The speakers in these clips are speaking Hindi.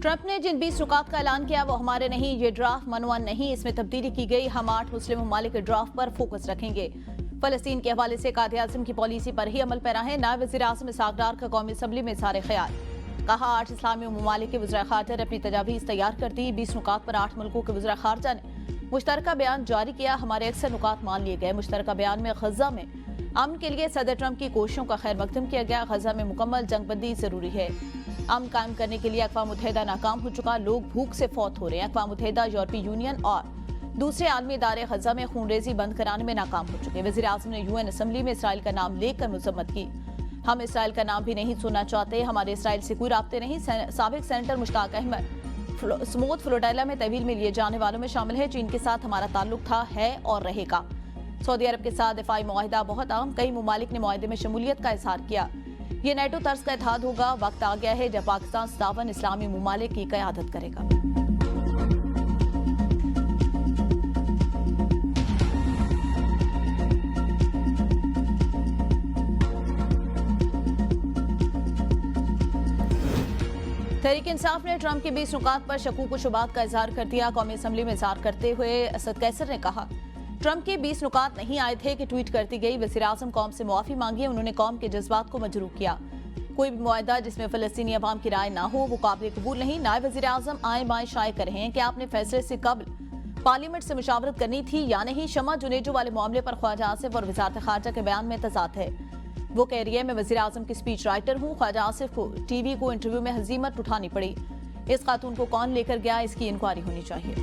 ट्रंप ने जिन 20 नुकात का ऐलान किया वो हमारे नहीं, ये ड्राफ्ट मनवा नहीं, इसमें तब्दीली की गई। हम 8 मुस्लिम ममालिक के ड्राफ्ट पर फोकस रखेंगे। फलस्तीन के हवाले से कायद-ए-आज़म की पॉलिसी पर ही अमल पैरा है। नायब वज़ीर-ए-आज़म इसहाक डार का कौमी असम्बली में इज़हार ख्याल। कहा 8 इस्लामी ममालिक के वज़ीर ख़ारजा ने अपनी तजावीज़ तैयार कर दी। 20 नुकात पर 8 मुल्कों के वज़ीर ख़ारजा ने मुश्तरका बयान जारी किया। हमारे अक्सर नुकात मान लिए गए। मुश्तरका बयान में गज़ा में अमन के लिए सदर ट्रंप की कोशिशों का खैर मकदम किया गया। गज़ा में मुकम्मल जंगबंदी जरूरी है। अमन कायम करने के लिए अक़वाम मुत्तहिदा नाकाम हो चुका। लोग भूख से फौत हो रहे हैं। अक़वाम मुत्तहिदा, यूरोपीय यूनियन और दूसरे आलमी इदारे गज़ा में खूनरेज़ी बंद कराने में नाकाम हो चुके। वज़ीर आज़म ने UN असम्बली में इसराइल का नाम लेकर मज़म्मत की। हम इसराइल का नाम भी नहीं सुनना चाहते। हमारे इसराइल से कोई राब्ते नहीं। साबिक सेनेटर मुश्ताक अहमद स्मूथ फ्लोटाइला में तहवील में लिए जाने वालों में शामिल है। चीन के साथ हमारा ताल्लुक था, है और रहेगा। सऊदी अरब के साथ दिफाई मुआहिदा बहुत अहम। कई ममालिक ने मुआहिदे में शमूलियत का इजहार किया। ये नेटो तर्ज का इत्तेहाद होगा। वक्त आ गया है जब पाकिस्तान 57 इस्लामी ममालिक की क़यादत करेगा। तहरीक इंसाफ ने ट्रंप के 20 नुकात पर शकूक व शुबात का इजहार कर दिया। कौमी असम्बली में इजहार करते हुए असद कैसर ने कहा ट्रंप के 20 नुकात नहीं आए थे कि ट्वीट करती गई। वज़ीर-ए-आज़म कौम से मुआफ़ी मांगी। उन्होंने कौम के जज्बात को मजरूह किया। कोई भी मुआहदा जिसमें फ़लस्तीनी अवाम की राय ना हो वो काबिल कबूल नहीं। नायब वज़ीर-ए-आज़म आए बाएं शाये कर रहे हैं कि आपने फैसले से कबल पार्लियामेंट से मुशावरत करनी थी या नहीं। शमा जुनेजो वाले मामले पर ख्वाजा आसिफ और वज़ारत ख़ारजा के बयान में तज़ाद है। वो कह रही है मैं वज़ीर-ए-आज़म की स्पीच राइटर हूँ। ख्वाजा आसिफ को टीवी को इंटरव्यू में हज़ीमत उठानी पड़ी। इस खातून को कौन लेकर गया, इसकी इंक्वायरी होनी चाहिए।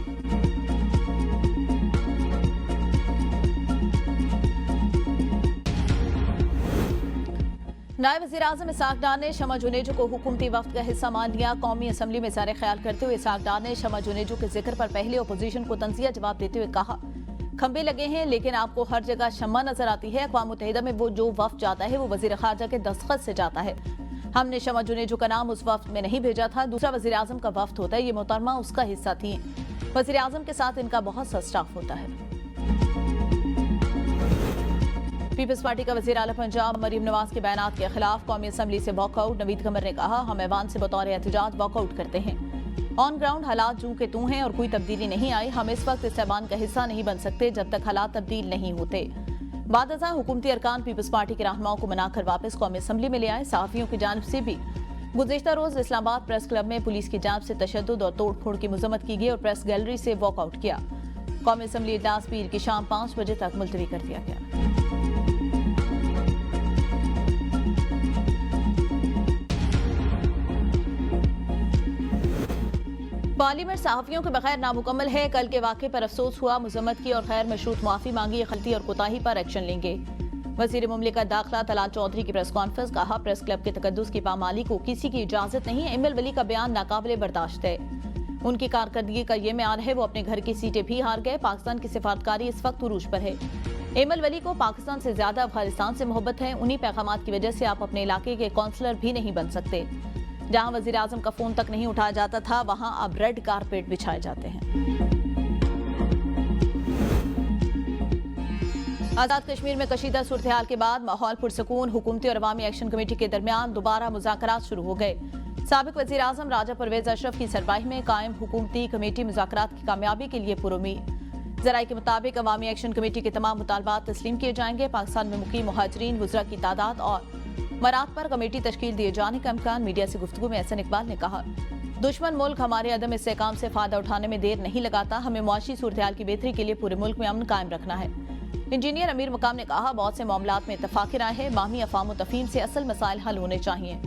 नायब वज़ीर-ए-आज़म इसहाक डार ने शमा जुनेजो को हुकूमती वफ्द का हिस्सा मान लिया। कौमी असम्बली में इज़हार ख्याल करते हुए इसहाक डार ने शमा जुनेजो के जिक्र पर पहले अपोजिशन को तंज़िया जवाब देते हुए कहा खंबे लगे हैं लेकिन आपको हर जगह शम्मा नजर आती है। अक़वाम मुत्तहिदा में वो जो वफ्द जाता है वो वज़ीर ख़ारजा के दस्तखत से जाता है। हमने शमा जुनेजो का नाम उस वफ्द में नहीं भेजा था। दूसरा वज़ीर-ए-आज़म का वफ्द होता है। ये मोहतरमा उसका हिस्सा थी। वज़ीर-ए-आज़म के साथ इनका बहुत सा स्टाफ होता है। पीपल्स पार्टी का वज़ीर आला पंजाब मरीम नवाज के बयानात के खिलाफ कौमी असम्बली से वॉकआउट। नवीद कमर ने कहा हम ऐवान से बतौर एहतजाज वॉकआउट करते हैं। ऑन ग्राउंड हालात जूं के तूं हैं और कोई तब्दीली नहीं आई। हम इस वक्त इस ऐवान का हिस्सा नहीं बन सकते जब तक हालात तब्दील नहीं होते। बाद अज़ां हुकूमती अरकान पीपल्स पार्टी के रहनुमाओं को मनाकर वापस कौमी असम्बली में ले आए। सहाफ़ियों की जानिब से भी गुज़िश्ता रोज इस्लामाबाद प्रेस क्लब में पुलिस की जानिब से तशद्दुद और तोड़ फोड़ की मज़म्मत की गई और प्रेस गैलरी से वॉकआउट किया। कौमी असम्बली इजलास पीर की शाम 5 बजे तक मुलतवी कर दिया गया। पार्लियामेंट सहाफ़ियों के बगैर नामुकम्मल है। कल के वाक़े पर अफसोस हुआ। मज़म्मत की और खैर मशरूत माफ़ी मांगी। गलती और कोताही पर एक्शन लेंगे। वज़ीर मुमलिकत दाखिला तलाल चौधरी की प्रेस कॉन्फ्रेंस। कहा प्रेस क्लब के तकद्दुस की पामाली को किसी की इजाज़त नहीं। एमएल वली का बयान नाकाबिले बर्दाश्त है। उनकी कारकर्दगी का ये म्यार है वो अपने घर की सीटें भी हार गए। पाकिस्तान की सिफारतकारी इस वक्त उरूज पर है। एमएल वली को पाकिस्तान से ज्यादा अफगानिस्तान से मोहब्बत है। उन्हीं पैगामात की वजह से आप अपने इलाके के काउंसलर भी नहीं बन सकते। जहां वज़ीर-ए-आज़म का फोन तक नहीं उठाया जाता था वहां अब रेड कारपेट बिछाए जाते हैं। आज़ाद कश्मीर में कशीदा सूरत हाल के बाद माहौल पुरसकून। हुकूमती और अवामी एक्शन कमेटी के दरमियान दोबारा मुज़ाकरात शुरू हो गए। साबिक वज़ीर-ए-आज़म राजा परवेज अशरफ की सरबराही में कायम हुकूमती कमेटी मुज़ाकरात की कामयाबी के लिए पुरुमीद। ज़राए के मुताबिक अवामी एक्शन कमेटी के तमाम मुतालबात तस्लीम किए जाएंगे। पाकिस्तान में मुकीम मुहाजिरीन वुज़रा की तादाद और मरात पर कमेटी तश्कील दिए जाने का इम्कान। मीडिया से गुफ्तगू में एहसन इकबाल ने कहा दुश्मन मुल्क हमारे अदम इस्तेहकाम से फायदा उठाने में देर नहीं लगाता। हमें मुआशी सूरत हाल की बेहतरी के लिए पूरे मुल्क में अमन कायम रखना है। इंजीनियर अमीर मकाम ने कहा बहुत से मामलात में इत्तफाक़ राय है। बाहमी अफ़ाम तफ़हीम से असल मसाइल हल होने चाहिए।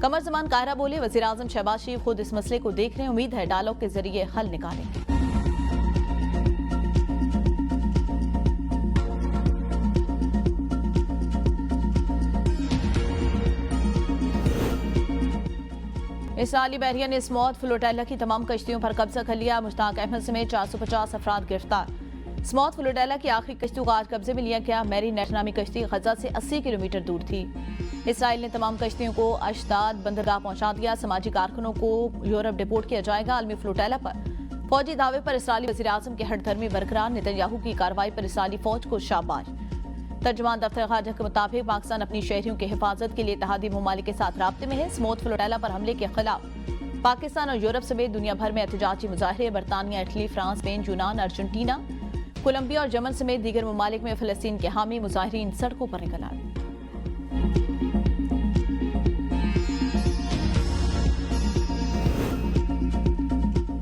कमर ज़मान कायरा बोले वज़ीर-ए-आज़म शहबाज शरीफ खुद इस मसले को देख रहे हैं। उम्मीद है डायलॉग के जरिए हल निकालेंगे। इसराइली बहरिया ने स्मूथ फ्लोटाइला की तमाम कश्तियों पर कब्जा कर लिया। मुश्ताक अहमद समेत 450 अफराद गिरफ्तार। स्मूथ फ्लोटाइला की आखिरी कश्तियों को आज कब्जे में लिया गया। मैरी नेट नामी कश्ती गजा से 80 किलोमीटर दूर थी। इसराइल ने तमाम कश्तियों को अशदाद बंदरगाह पहुंचा दिया। समाजी कारकुनों को यूरोप डिपोर्ट किया जाएगा। आलमी फ्लोटाइला पर फौजी दावे पर इसराइली वज़ीर-ए-आज़म की हठधर्मी बरकरार। नेतन्याहू की कार्रवाई पर इसराइली फौज को शाबाश। तर्जुमान दफ्तर ख़ारजा के मुताबिक पाकिस्तान अपनी शहरियों की हिफाजत के लिए इत्तेहादी ममालिक के साथ राब्ते में है। स्मूथ फ्लोटाइला पर हमले के खिलाफ पाकिस्तान और यूरोप समेत दुनिया भर में एहतजाजी मुजाहरे बरतानिया, इटली, फ्रांस, स्पेन, यूनान, अर्जेंटीना, कोलंबिया और यमन समेत दीगर ममालिक में फलस्तीन के हामी मुजाहिरीन सड़कों पर निकल आए।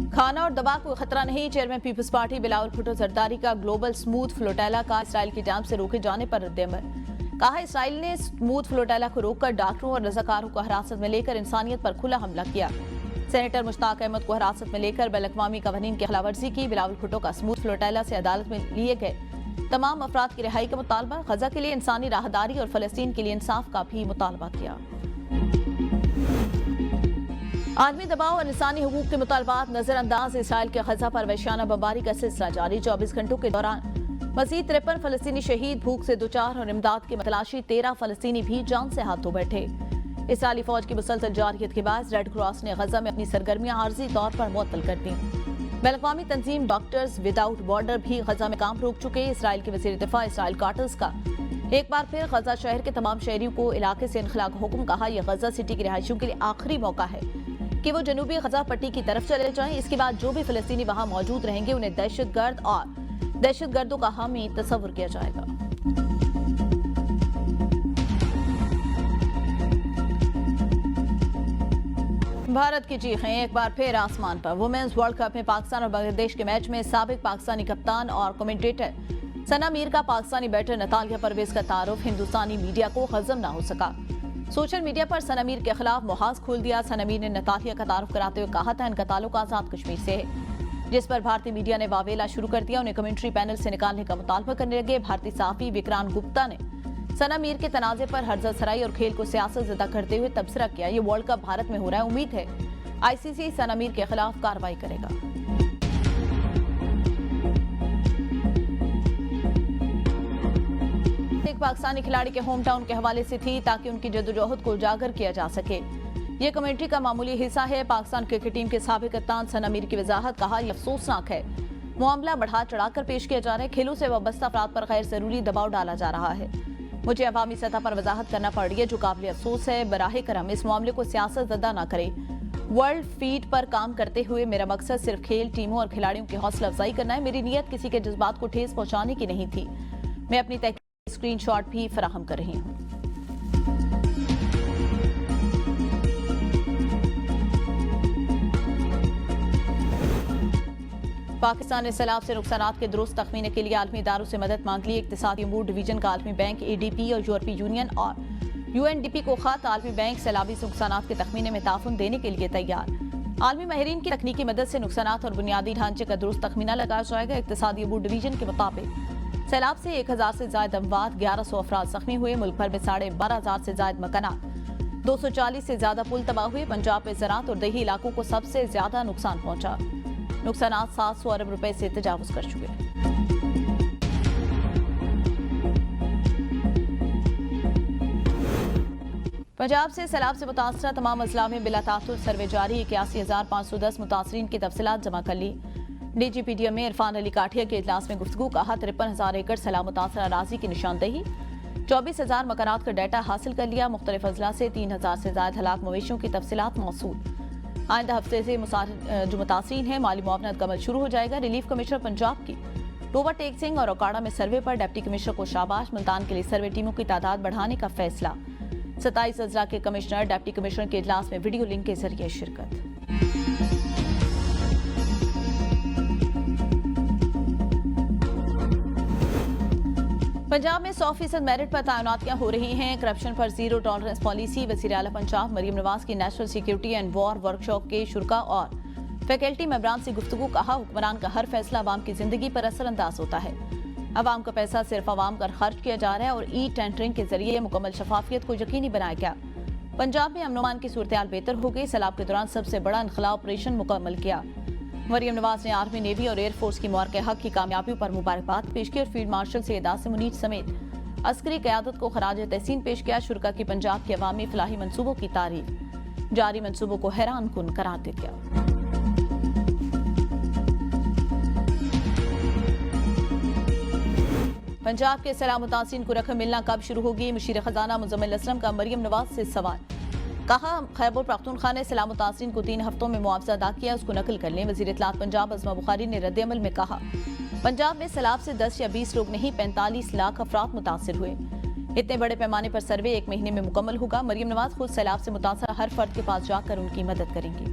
खाना और दवा को खतरा नहीं, चेयरमैन पीपल्स पार्टी बिलावल भुट्टो जरदारी का ग्लोबल स्मूथ फ्लोटेला का इसराइल की जानिब से रोके जाने पर रद्द-ए-अमल। कहा, इसराइल ने स्मूथ फ्लोटेला को रोककर डॉक्टरों और रजाकारों को हिरासत में लेकर इंसानियत पर खुला हमला किया। सेनेटर मुश्ताक अहमद को हिरासत में लेकर बैनुल-अक़वामी कवानीन की खिलाफवर्जी की। बिलावल भुट्टो का स्मूथ फ्लोटेला से अदालत में लिए गए तमाम अफराद की रिहाई का मुतालबा। गजा के लिए इंसानी राहदारी और फलस्तीन के लिए इंसाफ का भी मुतालबा किया। आदमी दबाव और इंसानी हुकूक के मुतालबात नजरअंदाज, इसराइल के गजा पर वहशियाना बमबारी का सिलसिला जारी। 24 घंटों के दौरान मजीद 53 फलस्तीनी शहीद, भूख से दुचार और इमदाद की मतलाशी। 13 फलस्तीनी भी जान से हाथ धो बैठे। इसराइली फौज की मुसलसल जारियत के बाद रेड क्रॉस ने गजा में अपनी सरगर्मियां आर्जी तौर पर मुअत्तल कर दी। बैनुल-अक़वामी तंजीम डॉक्टर्स विदाउट बॉर्डर भी गजा में काम रोक चुके। इसराइल के वज़ीर दिफा इसराइल काटल्स का एक बार फिर गजा शहर के तमाम शहरियों को इलाके से इनखला का हुक्म। कहा, यह गजा सिटी के रिहायशियों के लिए आखिरी मौका है कि वो जनूबी गजा पट्टी की तरफ चले जाएं। इसके बाद जो भी फलस्तीनी वहां मौजूद रहेंगे उन्हें दहशतगर्द और दहशतगर्दों का हामी तस्वुर किया जाएगा। भारत की चीखें एक बार फिर आसमान पर। वुमेन्स वर्ल्ड कप में पाकिस्तान और बांग्लादेश के मैच में साबिक पाकिस्तानी कप्तान और कमेंटेटर सना मीर का पाकिस्तानी बैटर नतालिया परवेज का तारुफ हिंदुस्तानी मीडिया को हजम न हो सका। सोशल मीडिया पर सना मीर के खिलाफ मुहाज खोल दिया। सना मीर ने नतालिया का तारुफ कराते हुए कहा था, इनका ताल्लुक आजाद कश्मीर से है, जिस पर भारतीय मीडिया ने वावेला शुरू कर दिया। उन्हें कमेंट्री पैनल से निकालने का मुतालबा करने लगे। भारतीय सहाफी विक्रांत गुप्ता ने सना मीर के तनाजे पर हर्जा सराई और खेल को सियासत ज़दा करते हुए तबसरा किया। ये वर्ल्ड कप भारत में हो रहा है, उम्मीद है ICC सना मीर के खिलाफ कार्रवाई करेगा। एक पाकिस्तानी खिलाड़ी के होम टाउन के हवाले से थी ताकि उनकी जद्दोजहद को उजागर किया जा सके। ये कमेंट्री का मामूली हिस्सा है। पाकिस्तान क्रिकेट टीम के साबिक कप्तान सना मीर की वजाहत। कहा, यह अफसोसनाक है, मामला बढ़ा चढ़ाकर पेश किया जा रहा है। खेलों से वाबस्ता अफराद पर गैर जरूरी दबाव डाला जा रहा है। मुझे अवामी सतह पर वजाहत करना पड़ रही है, जो काबिल अफसोस है। बराहे करम इस मामले को सियासत ज़दा न करे। वर्ल्ड फीड पर काम करते हुए मेरा मकसद सिर्फ खेल, टीमों और खिलाड़ियों की हौसला अफजाई करना है। मेरी नीयत किसी के जज्बात को ठेस पहुंचाने की नहीं थी। मैं अपनी तहकीक स्क्रीनशॉट भी फराहम कर रही हूँ। पाकिस्तान ने सैलाब से नुकसानात के दुरुस्त तखमीने के लिए आलमी इदारों से मदद मांग ली। इक्तिसादी अमूर डिवीजन का आलमी बैंक, ADP और यूरोपीय यूनियन और UNDP को खत। आलमी बैंक सैलाबी से नुकसानात के तखमीने में ताउन देने के लिए तैयार। आलमी माहिरीन की तकनीकी मदद से नुकसानात और बुनियादी ढांचे का दुरुस्त तखमीना लगाया जाएगा। इक्तिसादी अमूर डिवीजन के मुताबिक सैलाब से 1000 से ज्यादा अमवात, 1100 अफराद जख्मी हुए। मुल्क भर में 12,500 से ज्यादा मकानात, 240 से ज्यादा पुल तबाह हुए। पंजाब में ज़राअत और दही इलाकों को सबसे ज्यादा नुकसान पहुंचा। नुकसानात 700 अरब रुपए से तजावुज कर चुके। पंजाब से सैलाब से मुतासरा तमाम अजला में बिला तासुर सर्वे जारी। 81,510 मुतासरीन की तफसीलात जमा कर ली। DGPDM में इरफान अली काठिया के इजलास में गुफ्तगू। कहा, 53,000 एकड़ सैलाब मुतासरा अराजी की निशानदेही, 24,000 मकानात का डाटा हासिल कर लिया। मुख्तलिफ अजला से 3,000 से ज्यादा हलाक मवेशियों की तफसीलात मौसूल। आइंदा हफ्ते से जो मुतासरीन है माली मुआवनत का अमल शुरू हो जाएगा। रिलीफ कमिश्नर पंजाब की टोबा टेक सिंह और ओकाड़ा में सर्वे पर डिप्टी कमिश्नर को शाबाश। मुल्तान के लिए सर्वे टीमों की तादाद बढ़ाने का फैसला। 27 अजला के कमिश्नर डिप्टी कमिश्नर के इजलास में वीडियो लिंक के जरिए शिरकत। पंजाब में 100% मेरिट पर तैनातियां हो रही हैं। करप्शन पर जीरो टॉलरेंस पॉलिसी। वज़ीर आला पंजाब मरियम नवाज की national security and war workshop के शुरका और फैकल्टी मेंबरान से गुफ्तगू। कहा, हुक्मरान का हर फैसला अवाम की जिंदगी पर असरअंदाज होता है। अवाम का पैसा सिर्फ अवाम पर खर्च किया जा रहा है और टेंडरिंग के जरिए मुकम्मल शफाफियत को यकीनी बनाया गया। पंजाब में अमन की सूरत बेहतर हो गई। सैलाब के दौरान सबसे बड़ा इनखला ऑपरेशन मुकम्मल किया। मरियम नवाज ने आर्मी, नेवी और एयरफोर्स की मौके हक की कामयाबियों पर मुबारकबाद पेश की और फील्ड मार्शल सैयद आसिम मुनीर समेत अस्करी क़यादत को खराज तहसीन पेश किया। शुरका की पंजाब के अवामी फलाही मनसूबों की तारीफ, जारी मनसूबों को हैरान कुन करार दिया। पंजाब के सैलाब मुतासिरीन को रकम मिलना कब शुरू होगी? मुशीर खजाना मुजम्मिल असलम का मरियम नवाज से सवाल। कहा, खैबर पख्तूनख्वा ने सलाम मुतासिरीन को 3 हफ्तों में मुआवजा अदा किया, उसको नकल कर लें। वज़ीर इत्तलात पंजाब अज़मा बुखारी ने रद्द-ए-अमल में कहा, पंजाब में सैलाब से 10 या 20 लोग नहीं 45 लाख अफराद मुतासिर हुए। इतने बड़े पैमाने पर सर्वे 1 महीने में मुकम्मल होगा। मरियम नवाज खुद सैलाब से मुतासर हर फर्द के पास जाकर उनकी मदद करेंगी।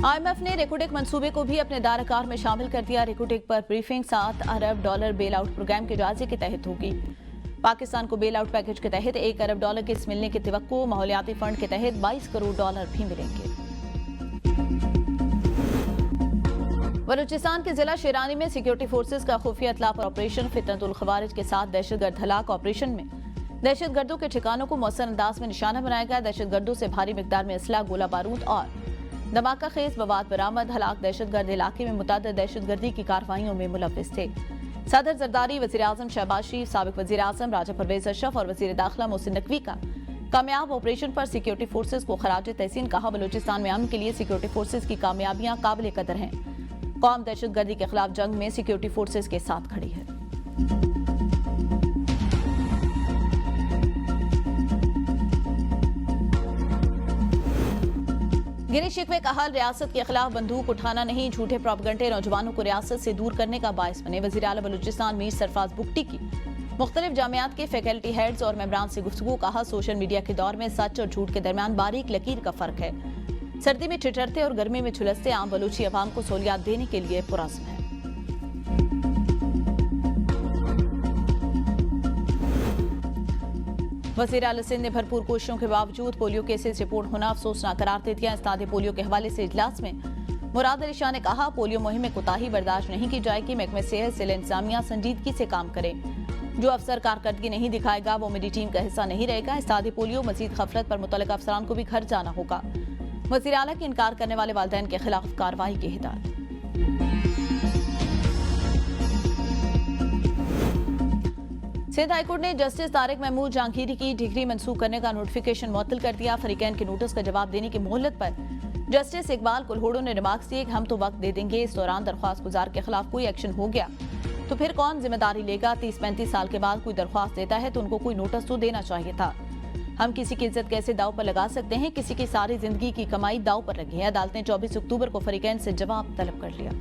IMF ने रेकोटेक मंसूबे को भी अपने दायराकार में शामिल कर दिया। रेकोटेक पर ब्रीफिंग $7 अरब बेल आउट प्रोग्राम के जायजे के तहत होगी। पाकिस्तान को बेल आउट पैकेज के तहत $1 अरब के मिलने की तवक्को। माहौलियाती फंड के तहत $22 करोड़ भी मिलेंगे। बलूचिस्तान के जिला शेरानी में सिक्योरिटी फोर्सेज का खुफिया इत्तला पर ऑपरेशन। फितनतुल खवारिज के साथ दहशतगर्द हलाक। ऑपरेशन में दहशतगर्दों के ठिकानों को मौसर अंदाज में निशाना बनाया गया। दहशतगर्दों से भारी मिकदार में असला, गोला बारूद और धमाका खेज मवाद बरामद। हलाक दहशतगर्द इलाके में मुतअद्दिद दहशतगर्दी की कार्रवाइयों में मुलव्विस थे। सदर जरदारी, वज़ीर आज़म शहबाज शरीफ, साबिक वज़ीर आज़म राजा परवेज अशरफ और वज़ीर दाखिला मोहसिन नकवी का कामयाब ऑपरेशन पर सिक्योरिटी फोर्सेज को खराज तहसीन। कहा, बलूचिस्तान में अमन के लिए सिक्योरिटी फोर्सेज की कामयाबियां काबिल कदर हैं। कौम दहशतगर्दी के खिलाफ जंग में सिक्योरिटी फोर्सेज के साथ खड़ी है। गिनी शिकवे का हल रियासत के खिलाफ बंदूक उठाना नहीं, झूठे प्रोपगंडे नौजवानों को रियासत से दूर करने का बायस बने। वज़ीर आला बलूचिस्तान मीर सरफराज बुगटी की मुख्तलिफ जामियात के फैकल्टी हेड्स और मेंबरान से गुफ्तगू। कहा, सोशल मीडिया के दौर में सच और झूठ के दरमियान बारीक लकीर का फर्क है। सर्दी में ठिठुरते और गर्मी में झुलसते आम बलूची अवाम को सहूलियात देने के लिए पुरज़्म है। वज़ीर आला सिंध ने भरपूर कोशिशों के बावजूद पोलियो केसेस रिपोर्ट होना अफसोसनाक करार दे दिया। इस्तादे पोलियो के हवाले से इजलास में मुराद अली शाह ने कहा, पोलियो मुहिम में कोताही बर्दाश्त नहीं की जाएगी। महकमे सेहत जिला इंतजामिया संजीदगी से काम करे। जो अफसर कारकर्दगी नहीं दिखाएगा वो मेरी टीम का हिस्सा नहीं रहेगा। इस्तादे पोलियो मजीद खफरत पर मुतल्लिका अफसरान को भी घर जाना होगा। वज़ीर आला की इनकार करने वाले वालिदैन के खिलाफ कार्रवाई की हिदायत। सिंध हाईकोर्ट ने जस्टिस तारिक महमूद जहांगीरी की डिग्री मंसूख करने का नोटिफिकेशन मुअत्तल कर दिया। फरीकैन के नोटिस का जवाब देने की मोहलत पर जस्टिस इकबाल कुलहोड़ो ने रिमार्क्स दिए कि हम तो वक्त दे देंगे, इस दौरान दरख्वास्त गुजार के खिलाफ कोई एक्शन हो गया तो फिर कौन जिम्मेदारी लेगा। 30-35 साल के बाद कोई दरख्वास्त देता है तो उनको कोई नोटिस तो देना चाहिए था। हम किसी की इज्जत कैसे दाव पर लगा सकते हैं, किसी की सारी जिंदगी की कमाई दाव पर लगी है। अदालत ने 24 अक्टूबर को फरीकैन से जवाब तलब कर लिया।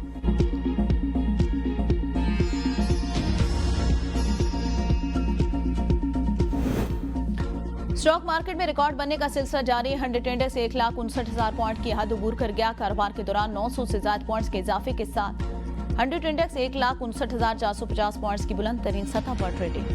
स्टॉक मार्केट में रिकॉर्ड बनने का सिलसिला जारी। 100 इंडेक्स 1,59,000 पॉइंट की हद अबूर कर गया। कारोबार के दौरान 900 से ज्यादा पॉइंट्स के इजाफे के साथ 100 इंडेक्स 1,59,450 पॉइंट्स की बुलंद तरीन सतह पर ट्रेडिंग।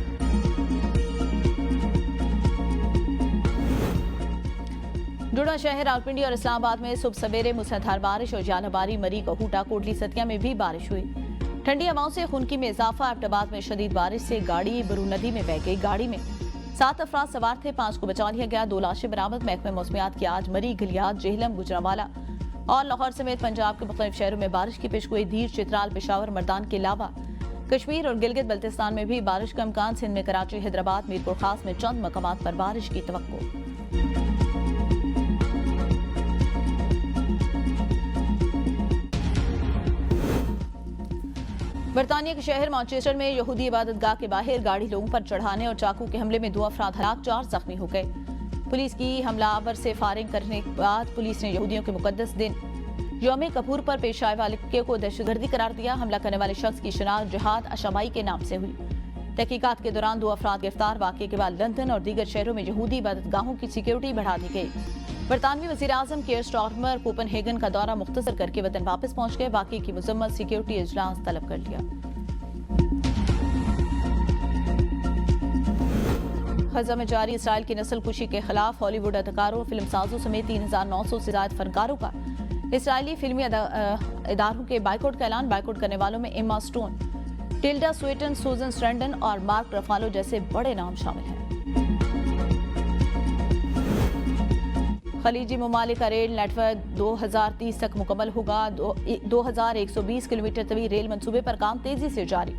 जुड़ा शहर रावलपिंडी और इस्लामाबाद में सुबह सवेरे मूसलाधार बारिश और जालबारी। मरी, कहूटा, कोटली, सतिया में भी बारिश हुई। ठंडी हवाओं से खुनकी में इजाफा। एबटाबाद में शदीद बारिश से गाड़ी बरू नदी में बह गई। गाड़ी में 7 अफराद सवार थे, 5 को बचा लिया गया। 2 लाशें बरामद। महकमे मौसमियात की आज मरी, गलियात, जेहलम, गुजरांवाला और लाहौर समेत पंजाब के मुख्तलिफ शहरों में बारिश की पेशगोई। धीर, चित्राल, पेशावर, मर्दान के अलावा कश्मीर और गिलगित बल्तिस्तान में भी बारिश का इम्कान। सिंध में कराची, हैदराबाद, मीरपुर खास में चंद मकामात पर बारिश की तवक्को। बरतानिया के शहर मैनचेस्टर में यहूदी इबादतगाह के बाहर गाड़ी लोगों पर चढ़ाने और चाकू के हमले में 2 अफराद हलाक, 4 जख्मी हो गए। पुलिस की हमलावर से फायरिंग करने के बाद पुलिस ने यहूदियों के मुकद्दस दिन यौम कपूर पर पेश आए वाले को दहशतगर्दी करार दिया। हमला करने वाले शख्स की शिनाख्त जिहाद अशमाई के नाम से हुई। तहकीकात के दौरान 2 अफराद गिरफ्तार। वाक़े के बाद लंदन और दीगर शहरों में यहूदी इबादतगाहों की सिक्योरिटी बढ़ा दी गई। बरतानवी वज़ीर आज़म केयर स्टार्मर कोपनहेगन का दौरा मुख्तसर करके वतन वापस पहुंच गए। वाक़े की मुजम्मत सिक्योरिटी इजलास तलब कर लिया। गजा में जारी इसराइल की नस्ल कुशी के खिलाफ हॉलीवुड अदाकारों, फिल्म साजों समेत 3,900 से ज्यादा फनकारों का इसराइली फिल्मी इदारों के बाइकआउट का ऐलान। बाइकआउट करने वालों में एम्मा स्टोन, टिल्डा स्वेटन, सूजन स्ट्रैंडन और मार्क रफालो जैसे बड़े नाम शामिल हैं। खलीजी ममालिक का रेल नेटवर्क 2030 तक मुकम्मल होगा। 2120 किलोमीटर तवील रेल मंसूबे पर काम तेजी से जारी।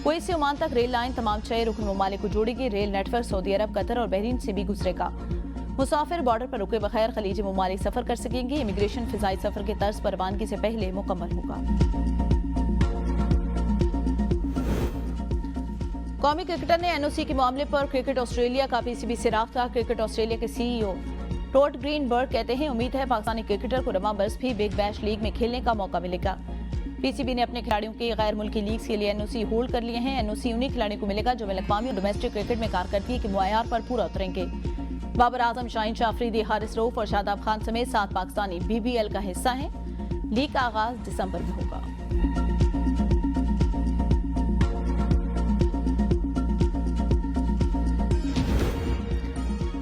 कुवैत से ओमान तक रेल लाइन तमाम 6 रुकन ममालिक को जोड़ेगी। रेल नेटवर्क सऊदी अरब, कतर और बहरीन से भी गुजरेगा। मुसाफिर बॉर्डर पर रुके बगैर खलीजी ममालिक सफर कर सकेंगे। इमिग्रेशन फिजाई सफर के तर्ज पर रवानगी से पहले मुकम्मल होगा। कौमी क्रिकेटर ने एनओसी के मामले पर क्रिकेट ऑस्ट्रेलिया का पीसीबी से राब्ता। क्रिकेट ऑस्ट्रेलिया के सीईओ टॉड ग्रीनबर्ग कहते हैं, उम्मीद है पाकिस्तानी क्रिकेटर को रवां बरस भी बिग बैश लीग में खेलने का मौका मिलेगा। पीसीबी ने अपने खिलाड़ियों के गैर मुल्की लीग्स के लिए एनओसी होल्ड कर लिए हैं। एनओसी उन्हीं खिलाड़ियों को मिलेगा जो बैनुल-अक़वामी और डोमेस्टिक क्रिकेट में कारकर्दगी के मुआयार पर पूरा उतरेंगे। बाबर आजम, शाहीन शाह अफरीदी, हारिस रऊफ और शादाब खान समेत 7 पाकिस्तानी बीबीएल का हिस्सा हैं। लीग का आगाज दिसंबर में होगा।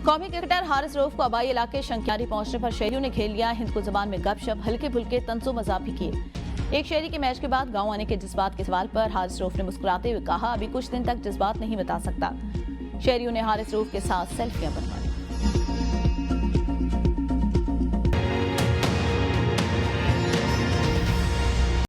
कौमी क्रिकेटर हारिस रऊफ को आबाई इलाके शंकियारी पहुंचने पर शहरियों ने खेल लिया। हिंद को जुबान में गपशप, हल्के फुल्के तंजो मजाक भी किए। एक शहरी के मैच के बाद गांव आने के जज्बात के सवाल पर हारिस रऊफ ने मुस्कुराते हुए कहा, अभी कुछ दिन तक जज्बात नहीं बता सकता। शहरियों ने हारिस रऊफ के साथ सेल्फियां बनवाई।